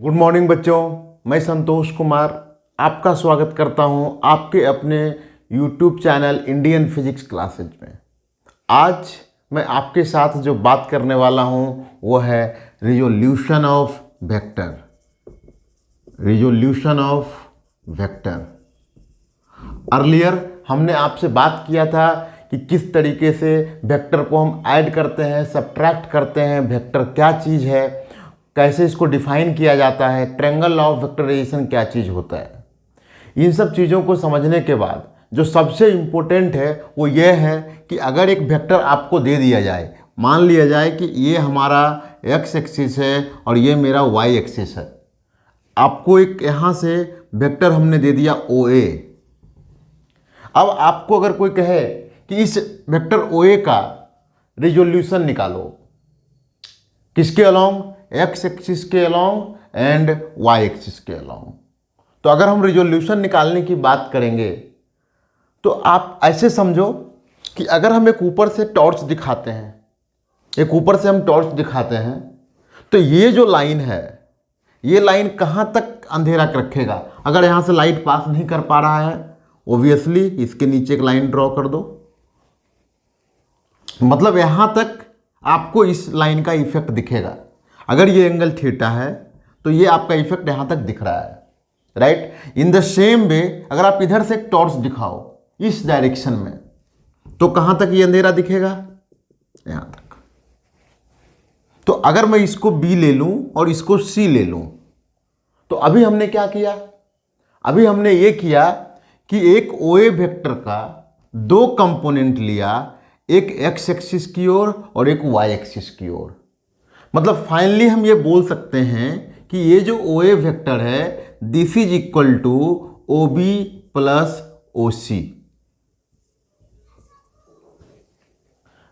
Good morning बच्चों, मैं संतोष कुमार आपका स्वागत करता हूं आपके अपने YouTube channel Indian physics classes में। आज मैं आपके साथ जो बात करने वाला हूं वो है resolution of vector. Resolution of vector. Earlier हमने आपसे बात किया था कि किस तरीके से वेक्टर को हम ऐड करते हैं, सब्ट्रैक्ट करते हैं, वेक्टर क्या चीज़ है, कैसे इसको डिफाइन किया जाता है, ट्रायंगल लॉ ऑफ वेक्टराइजेशन क्या चीज़ होता है। इन सब चीज़ों को समझने के बाद जो सबसे इम्पोर्टेंट है वो ये है कि अगर एक वेक्टर आपको दे दिया जाए, मान लिया जाए कि ये हमारा एक्स एक्सिस है और ये मेरा वाई एक्सिस है, आपको एक यहाँ से वेक्टर हमने दे दिया ओ ए। अब आपको अगर कोई कहे कि इस वेक्टर ओ ए का रिजोल्यूशन निकालो, किसके अलोंग? एक्स एक्सिस के अलोंग एंड वाई एक्सिस के अलोंग। तो अगर हम रिजोल्यूशन निकालने की बात करेंगे तो आप ऐसे समझो कि अगर हम एक ऊपर से टॉर्च दिखाते हैं, एक ऊपर से हम टॉर्च दिखाते हैं, तो ये जो लाइन है, ये लाइन कहाँ तक अंधेरा रखेगा? अगर यहाँ से लाइट पास नहीं कर पा रहा है, ओब्वियसली इसके नीचे एक लाइन ड्रॉ कर दो, मतलब यहाँ तक आपको इस लाइन का इफेक्ट दिखेगा। अगर ये एंगल थीटा है तो ये आपका इफेक्ट यहाँ तक दिख रहा है, right. In the same way अगर आप इधर से एक टॉर्च दिखाओ इस डायरेक्शन में, तो कहाँ तक ये अंधेरा दिखेगा? यहाँ तक। तो अगर मैं इसको B ले लूँ और इसको C ले लूँ, तो अभी हमने क्या किया? अभी हमने ये किया कि एक OA वेक्टर का दो कंपोनेंट लिया, एक एक्स एक्सिस की ओर और एक वाई एक्सिस की ओर। मतलब फाइनली हम ये बोल सकते हैं कि ये जो OA वेक्टर है, this is equal to OB plus OC,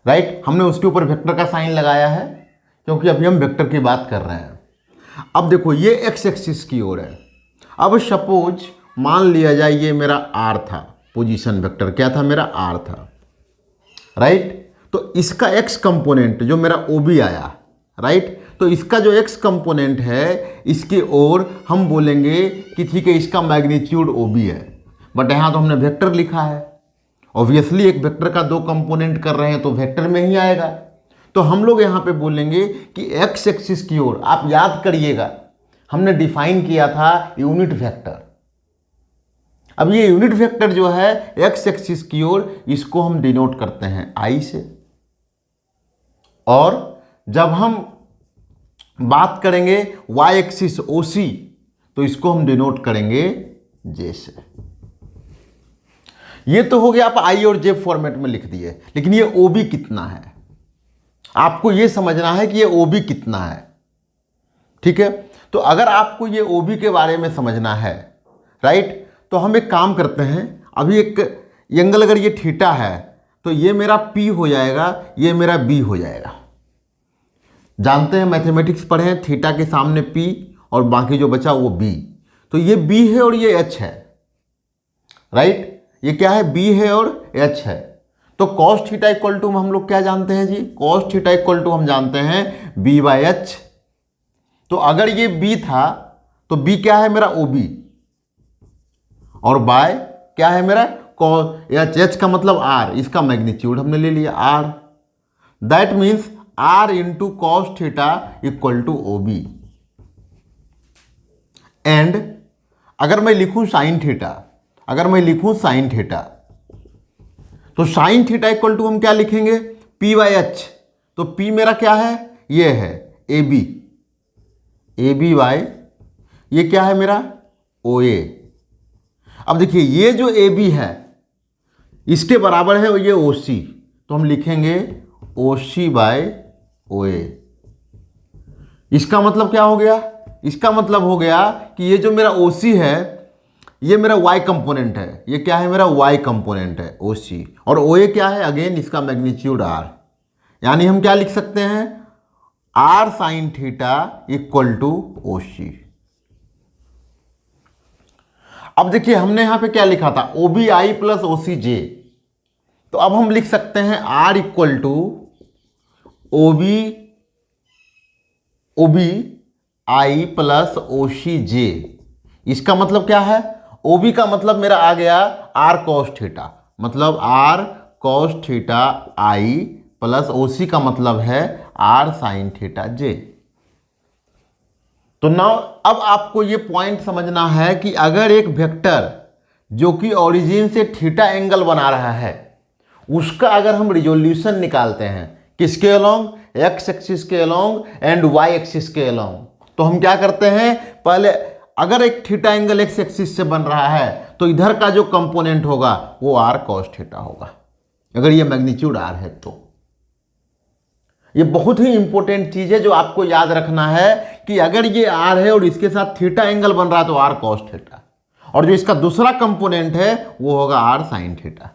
right. हमने उसके ऊपर वेक्टर का साइन लगाया है क्योंकि अभी हम वेक्टर की बात कर रहे हैं। अब देखो ये एक्स एक्सिस की ओर है। अब सपोज मान लिया जाए ये मेरा R था, पोजीशन वेक्टर क्या था? मेरा R था, राइट। तो इसका x कंपोनेंट जो मेरा OB आया, राइट, तो इसका जो x कंपोनेंट है इसकी ओर हम बोलेंगे कि ठीक है इसका मैग्नीट्यूड OB है, बट यहाँ तो हमने वेक्टर लिखा है। ऑब्वियसली एक वेक्टर का दो कंपोनेंट कर रहे हैं तो वेक्टर में ही आएगा। तो हम लोग यहाँ पे बोलेंगे कि x एक्सिस की ओर, आप याद करिएगा हमने डिफाइन किया था यूनिट वेक्टर। अब ये यूनिट वेक्टर जो है x एक्सिस की ओर, इसको हम डिनोट करते हैं I से, और जब हम बात करेंगे y एक्सिस OC तो इसको हम डिनोट करेंगे J से। ये तो हो गया, आप I और J फॉर्मेट में लिख दिए, लेकिन ये OB कितना है आपको ये समझना है कि ये OB कितना है, ठीक है। तो अगर आपको ये OB के बारे में समझना है, राइट, तो हम एक काम करते हैं। अभी एक एंगल अगर ये थीटा है तो ये मेरा P हो जाएगा, ये मेरा B हो जाएगा। जानते हैं मैथमेटिक्स पढ़े हैं, थीटा के सामने P और बाकी जो बचा वो B। तो ये B है और ये H है, राइट। ये क्या है? B है और H है। तो cos थीटा इक्वल टू हम लोग क्या जानते हैं जी? cos थीटा इक्वल टू हम जानते हैं B बाई H। तो अगर ये B था तो B क्या है? मेरा OB, और बाय क्या है मेरा? cos H का मतलब R, इसका मैग्नीट्यूड हमने ले लिया R। That means R into cos theta equal to OB। And अगर मैं लिखूं साइन थीटा, अगर मैं लिखूं साइन थीटा, तो साइन थीटा इक्वल टू हम क्या लिखेंगे? P by H। तो P मेरा क्या है? ये है AB, AB बाई ये क्या है मेरा? OA। अब देखिए ये जो AB है इसके बराबर है ये OC, तो हम लिखेंगे OC बाय OA। इसका मतलब क्या हो गया? इसका मतलब हो गया कि ये जो मेरा OC है ये मेरा Y कंपोनेंट है। ये क्या है? मेरा Y कंपोनेंट है OC, और OA क्या है? अगेन इसका मैग्नीट्यूड R। यानी हम क्या लिख सकते हैं? R sine theta equal to OC। अब देखिए हमने यहां पे क्या लिखा था? OBI plus OCJ। तो अब हम लिख सकते हैं R equal to OB i plus O C j. इसका मतलब क्या है, ओ बी का मतलब मेरा आ गया आर कॉस थीटा, मतलब R cos theta i plus O C का मतलब है आर साइन थीटा जे। तो नाउ अब आपको ये पॉइंट समझना है कि अगर एक वेक्टर जो कि ओरिजिन से थीटा एंगल बना रहा है, उसका अगर हम रिजोल्यूशन निकालते हैं किसके अलोंग, एक्स एक्सिस के अलोंग एंड वाई एक्सिस के अलोंग, तो हम क्या करते हैं, पहले अगर एक थीटा एंगल एक्स एक्सिस से बन रहा है तो इधर का जो कंपोनेंट होगा वो आर कॉस थीटा होगा, अगर ये मैग्नीट्यूड आर है तो। ये बहुत ही इंपॉर्टेंट चीज है जो आपको याद रखना है कि अगर ये आर है और इसके साथ थीटा एंगल बन रहा है तो आर कॉस थीटा, और जो इसका दूसरा कंपोनेंट है वो होगा आर साइन थीटा,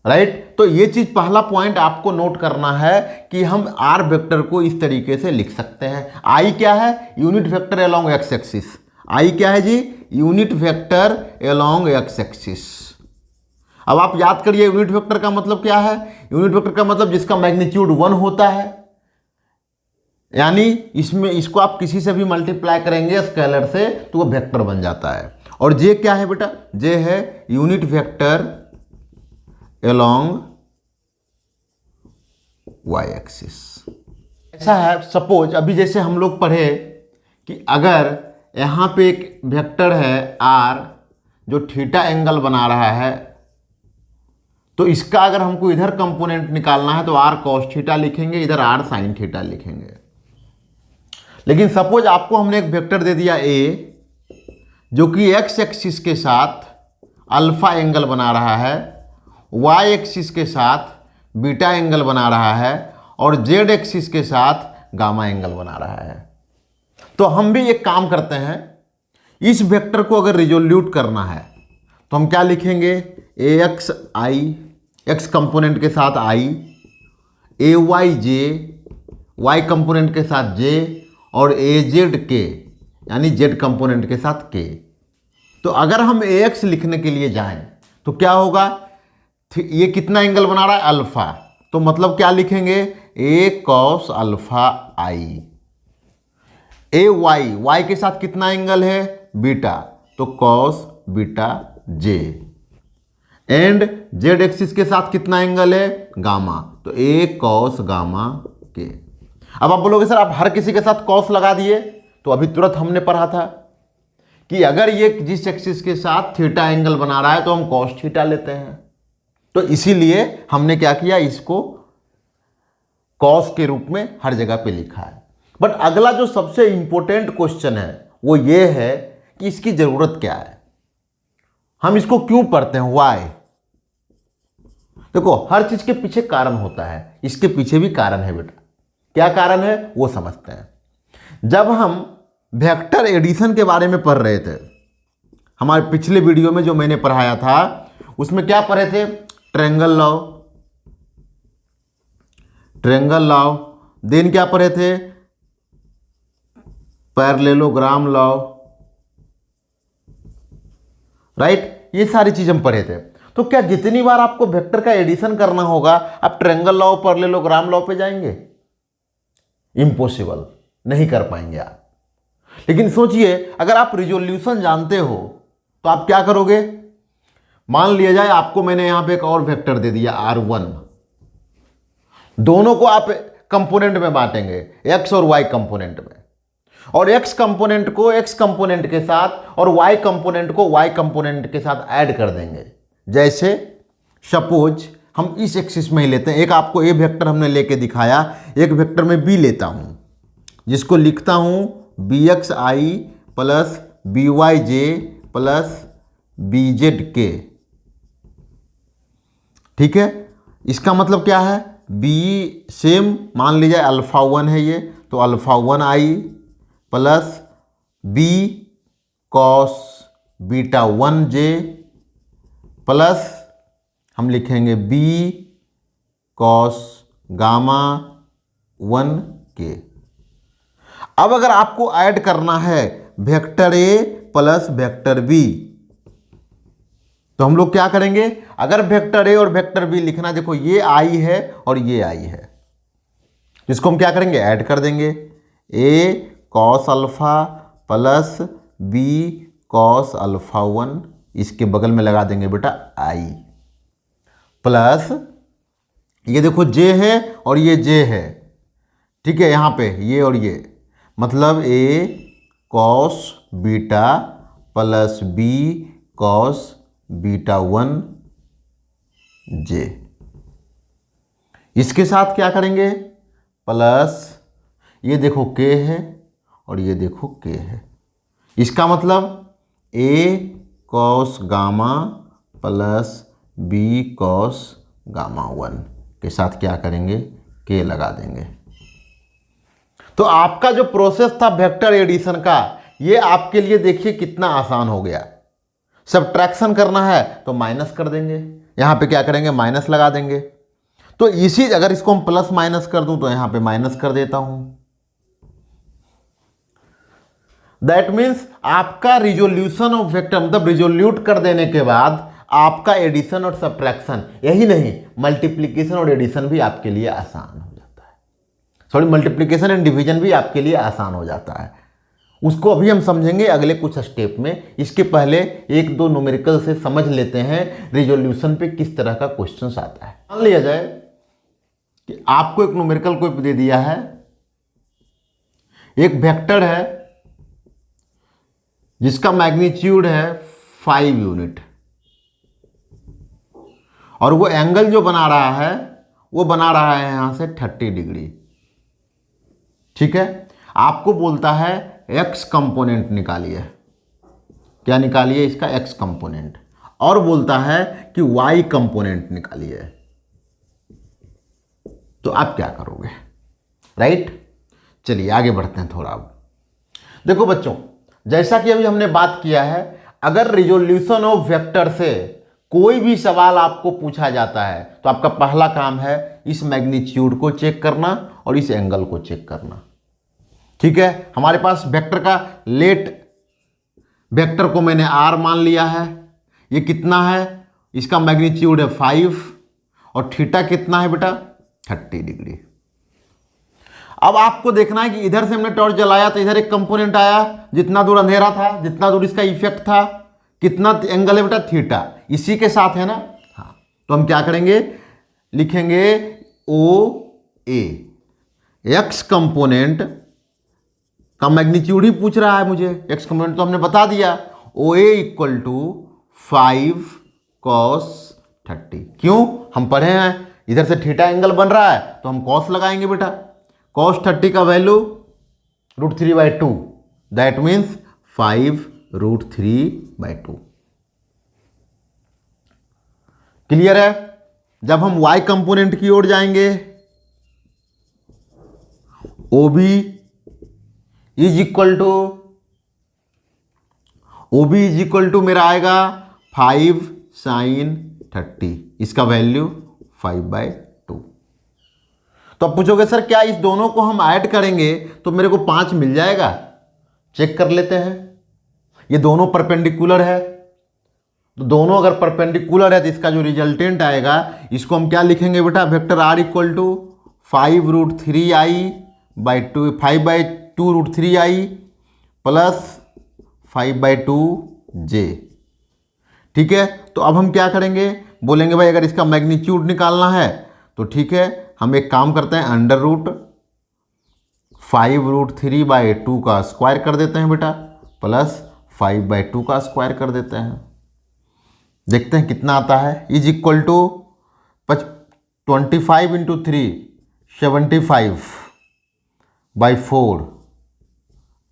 राइट। तो ये चीज पहला पॉइंट आपको नोट करना है कि हम आर वेक्टर को इस तरीके से लिख सकते हैं। आई क्या है, unit vector along x axis. I क्या है जी, unit vector along x axis. अब आप याद करिए यूनिट वेक्टर का मतलब क्या है, यूनिट वेक्टर का मतलब जिसका मैग्नीट्यूड 1 होता है, यानी इसमें इसको आप किसी से भी मल्टीप्लाई करेंगे स्केलर से तो वो वेक्टर बन जाता है। और जे क्या है बेटा, जे है unit vector along y axis. ऐसा है, सपोज अभी जैसे हम लोग पढ़े कि अगर यहां पे एक वेक्टर है आर जो थीटा एंगल बना रहा है, तो इसका अगर हमको इधर कंपोनेंट निकालना है तो आर कॉस थीटा लिखेंगे, इधर आर साइन थीटा लिखेंगे। लेकिन सपोज आपको हमने एक वेक्टर दे दिया ए जो कि एक्स एक्सिस के साथ अल्फा एंगल बना रहा है, वाई एक्सिस के साथ बीटा एंगल बना रहा है और जेड एक्सिस के साथ गामा एंगल बना रहा है। तो हम भी एक काम करते हैं, इस वेक्टर को अगर रिजोल्यूट करना है तो हम क्या लिखेंगे, ए एक्स आई, एक्स कंपोनेंट के साथ आई, ए वाई जे, वाई कंपोनेंट के साथ जे, और ए जेड के यानी जेड कंपोनेंट के साथ के। तो अगर हम ए एक्स लिखने के लिए जाएं तो क्या होगा, ये कितना एंगल बना रहा है, अल्फा, तो मतलब क्या लिखेंगे, ए कॉस अल्फा आई। ए वाई, वाई के साथ कितना एंगल है, बीटा, तो cos beta J. And Z axis के साथ कितना एंगल है, गामा, तो ए कॉस गामा के। अब आप बोलोगे सर आप हर किसी के साथ कॉस लगा दिए, तो अभी तुरंत हमने पढ़ा था कि अगर ये जिस एक्सिस के साथ थीटा एंगल बना रहा है तो हम कॉस थीटा लेते हैं, तो इसीलिए हमने क्या किया, इसको कॉस के रूप में हर जगह पे लिखा है। बट अगला जो सबसे इंपॉर्टेंट क्वेश्चन है वो ये है कि इसकी जरूरत क्या है, हम इसको क्यों पढ़ते हैं, वाई। देखो हर चीज के पीछे कारण होता है, इसके पीछे भी कारण है बेटा। क्या कारण है वो समझते हैं। जब हम वेक्टर एडिशन के बारे में पढ़ रहे थे, हमारे पिछले वीडियो में जो मैंने पढ़ाया था उसमें क्या पढ़े थे, triangle law, triangle law, then क्या पढ़े थे, पैरेललोग्राम लॉ, राइट। ये सारी चीज हम पढ़े थे। तो क्या जितनी बार आपको वेक्टर का एडिशन करना होगा आप ट्रायंगल लॉ, पैरेललोग्राम लॉ पे जाएंगे? इम्पॉसिबल, नहीं कर पाएंगे आप। लेकिन सोचिए अगर आप रिजोल्यूशन जानते हो तो आप क्या करोगे, मान लिया जाए आपको मैंने यहां पे एक और वेक्टर दे दिया R1, दोनों को आप कंपोनेंट में बांटेंगे, एक्स और वाई कंपोनेंट में, और एक्स कंपोनेंट को एक्स कंपोनेंट के साथ और वाई कंपोनेंट को वाई कंपोनेंट के साथ ऐड कर देंगे। जैसे सपोज हम इस एक्सिस में ही लेते हैं, एक आपको ए वेक्टर हमने लेके दिखाया, एक वेक्टर में बी लेता हूं जिसको लिखता हूं बी एक्स आई प्लस बी वाई जे प्लस बी जेड के, ठीक है। इसका मतलब क्या है, बी सेम मान लीजिए अल्फा 1 है ये, तो अल्फा 1 आई प्लस बी कॉस बीटा 1 जे प्लस हम लिखेंगे बी कॉस गामा 1 के। अब अगर आपको ऐड करना है vector A plus vector B तो हम लोग क्या करेंगे, अगर वेक्टर ए और वेक्टर बी लिखना, देखो ये आई है और ये आई है, इसको हम क्या करेंगे, ऐड कर देंगे। A cos alpha plus B cos alpha 1, इसके बगल में लगा देंगे बेटा आई, प्लस ये देखो जे है और ये जे है, ठीक है, यहाँ पे ये और ये, मतलब A cos beta plus B cos beta 1 j. इसके साथ क्या करेंगे, प्लस ये देखो के है और ये देखो के है, इसका मतलब A cos gamma plus B cos gamma 1 के साथ क्या करेंगे, के लगा देंगे। तो आपका जो प्रोसेस था वेक्टर एडिशन का, ये आपके लिए देखिए कितना आसान हो गया। सब्ट्रैक्शन करना है तो माइनस कर देंगे, यहाँ पे क्या करेंगे, माइनस लगा देंगे। तो इसी, अगर इसको हम प्लस माइनस कर दूं तो यहाँ पे माइनस कर देता हूं। दैट मीन्स आपका रिजोल्यूशन ऑफ वेक्टर, मतलब रिजोल्यूट कर देने के बाद आपका एडिशन और सब्ट्रैक्शन, यही नहीं मल्टीप्लिकेशन और एडिशन भी आपके लिए आसान हो जाता है। सॉरी, मल्टीप्लिकेशन एंड डिवीजन भी आपके लिए आसान हो जाता है। उसको अभी हम समझेंगे अगले कुछ स्टेप में। इसके पहले एक दो न्यूमेरिकल से समझ लेते हैं रिजोल्यूशन पे किस तरह का क्वेश्चन आता है। मान लिया जाए कि आपको एक न्यूमेरिकल कोई दे दिया है, एक वेक्टर है जिसका मैग्नीट्यूड है 5 यूनिट, और वो एंगल जो बना रहा है वो बना रहा है यहां से 30 डिग्री, ठीक है। आपको बोलता है एक्स कंपोनेंट निकालिए, क्या निकालिए, इसका एक्स कंपोनेंट, और बोलता है कि वाई कंपोनेंट निकालिए। तो आप क्या करोगे, राइट। चलिए आगे बढ़ते हैं थोड़ा। अब देखो बच्चों, जैसा कि अभी हमने बात किया है, अगर रिजोल्यूशन ऑफ वेक्टर से कोई भी सवाल आपको पूछा जाता है तो आपका पहला काम है इस मैग्नीट्यूड को चेक करना और इस एंगल को चेक करना, ठीक है। हमारे पास वेक्टर का लेट वेक्टर को मैंने आर मान लिया है, ये कितना है, इसका मैग्नीट्यूड है 5 और थीटा कितना है बेटा 30 डिग्री। अब आपको देखना है कि इधर से हमने टॉर्च जलाया तो इधर एक कंपोनेंट आया, जितना दूर अंधेरा था जितना दूर इसका इफेक्ट था, कितना एंगल है बेटा थीटा, इसी के साथ है ना। हाँ, तो हम क्या करेंगे, लिखेंगे ओ ए, एक्स कंपोनेंट का मैग्नीट्यूड ही पूछ रहा है मुझे, एक्स कंपोनेंट तो हमने बता दिया, ओ ए इक्वल टू 5 कॉस 30। क्यों, हम पढ़े हैं इधर से थीटा एंगल बन रहा है तो हम कॉस लगाएंगे बेटा। कॉस 30 का वैल्यू √3/2, दैट मीन्स 5√3/2। क्लियर है। जब हम y कंपोनेंट की ओर जाएंगे, OB इज इक्वल टू मेरा आएगा 5 sin 30, इसका वैल्यू 5/2। तो अब पूछोगे सर क्या इस दोनों को हम ऐड करेंगे तो मेरे को 5 मिल जाएगा? चेक कर लेते हैं। ये दोनों परपेंडिकुलर है, तो दोनों अगर परपेंडिकुलर है तो इसका जो रिजल्टेंट आएगा इसको हम क्या लिखेंगे बेटा, vector r equal to 5√3i/2 5/2√3i plus 5/2j। ठीक है, तो अब हम क्या करेंगे, बोलेंगे भाई अगर इसका मैग्नीट्यूड निकालना है तो ठीक है, हम एक काम करते हैं, √5√3/2 का स्क्वायर कर देते हैं बेटा, प्लस 5/2 का स्क्वायर कर देते हैं। देखते हैं कितना आता है। Is equal to 25 × 3 75/4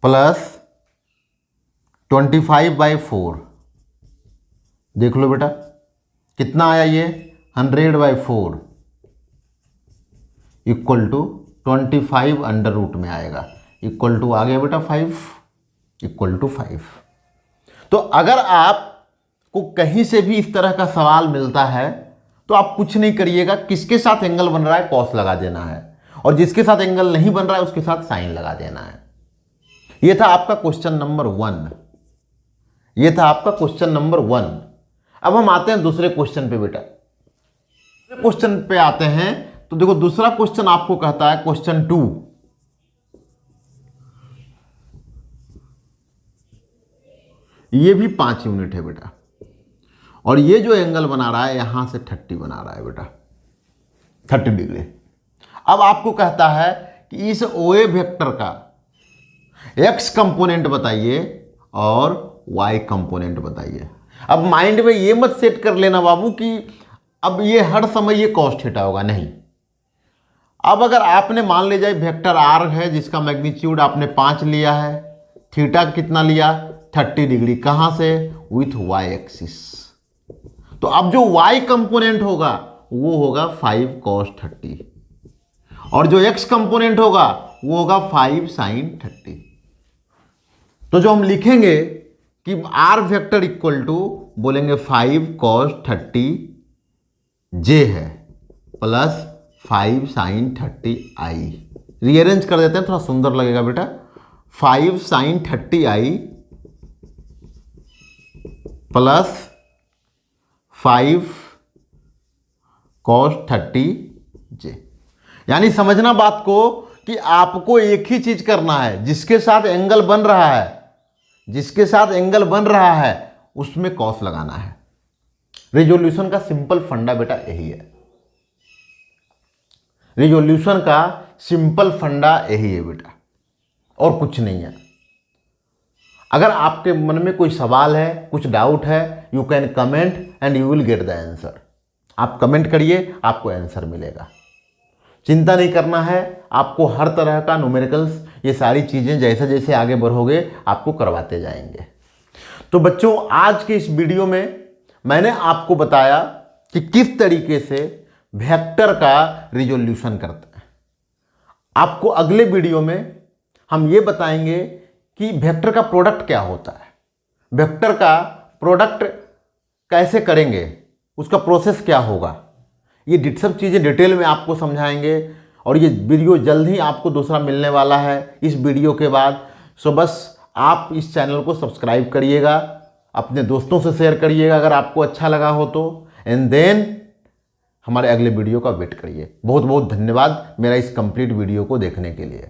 plus 25/4। देख लो बेटा कितना आया, ये 100/4 इक्वल टू 25 अंडर रूट में आएगा, इक्वल टू आ गया बेटा 5, इक्वल टू 5। तो अगर आपको कहीं से भी इस तरह का सवाल मिलता है तो आप कुछ नहीं करिएगा, किसके साथ एंगल बन रहा है कॉस लगा देना है, और जिसके साथ एंगल नहीं बन रहा है उसके साथ साइन लगा देना है। यह था आपका क्वेश्चन नंबर 1, यह था आपका क्वेश्चन नंबर 1। अब हम आते हैं दूसरे क्वेश्चन पे बेटा। दूसरे क्वेश्चन पे आते हैं तो देखो दूसरा क्वेश्चन आपको कहता है, क्वेश्चन 2, ये भी 5 यूनिट है बेटा, और ये जो एंगल बना रहा है यहाँ से 30 बना रहा है बेटा, 30 डिग्री। अब आपको कहता है कि इस OA वेक्टर का x कंपोनेंट बताइए और y कंपोनेंट बताइए। अब माइंड में ये मत सेट कर लेना बाबू कि अब ये हर समय ये cos थीटा होगा, नहीं। अब अगर आपने मान लीजिए वेक्टर r है जिसका मैग्नीट्यूड आपने 5 लिया है, थीटा कितना लिया 30 डिग्री, कहाँ से, विथ y एक्सिस। तो अब जो y कंपोनेंट होगा वो होगा 5 cos 30, और जो x कंपोनेंट होगा वो होगा 5 sin 30। तो जो हम लिखेंगे कि r वेक्टर इक्वल टू बोलेंगे 5 cos 30 j है प्लस 5 sin 30 i। रीअरेंज कर देते हैं, थोड़ा सुंदर लगेगा बेटा। 5 sin 30 i plus 5 cos 30 j। यानी समझना बात को कि आपको एक ही चीज करना है, जिसके साथ एंगल बन रहा है, जिसके साथ एंगल बन रहा है उसमें कॉस लगाना है। रिजोल्यूशन का सिंपल फंडा बेटा यही है, रिजोल्यूशन का सिंपल फंडा यही है बेटा, और कुछ नहीं है। अगर आपके मन में कोई सवाल है, कुछ डाउट है, you can comment and you will get the answer. आप कमेंट करिए, आपको आंसर मिलेगा। चिंता नहीं करना है, आपको हर तरह का न्यूमेरिकल्स, ये सारी चीज़ें जैसे जैसे आगे बढ़ोगे आपको करवाते जाएंगे। तो बच्चों, आज के इस वीडियो में मैंने आपको बताया कि किस तरीके से वेक्टर का रिजोल्यूशन करते हैं। आपको अगले वीडियो में हम ये बताएंगे कि वेक्टर का प्रोडक्ट क्या होता है, वेक्टर का प्रोडक्ट कैसे करेंगे, उसका प्रोसेस क्या होगा, ये सब चीज़ें डिटेल में आपको समझाएंगे। और ये वीडियो जल्द ही आपको दूसरा मिलने वाला है इस वीडियो के बाद। सो बस आप इस चैनल को सब्सक्राइब करिएगा, अपने दोस्तों से शेयर करिएगा अगर आपको अच्छा लगा हो तो, एंड देन हमारे अगले वीडियो का वेट करिए। बहुत बहुत धन्यवाद मेरा इस कंप्लीट वीडियो को देखने के लिए।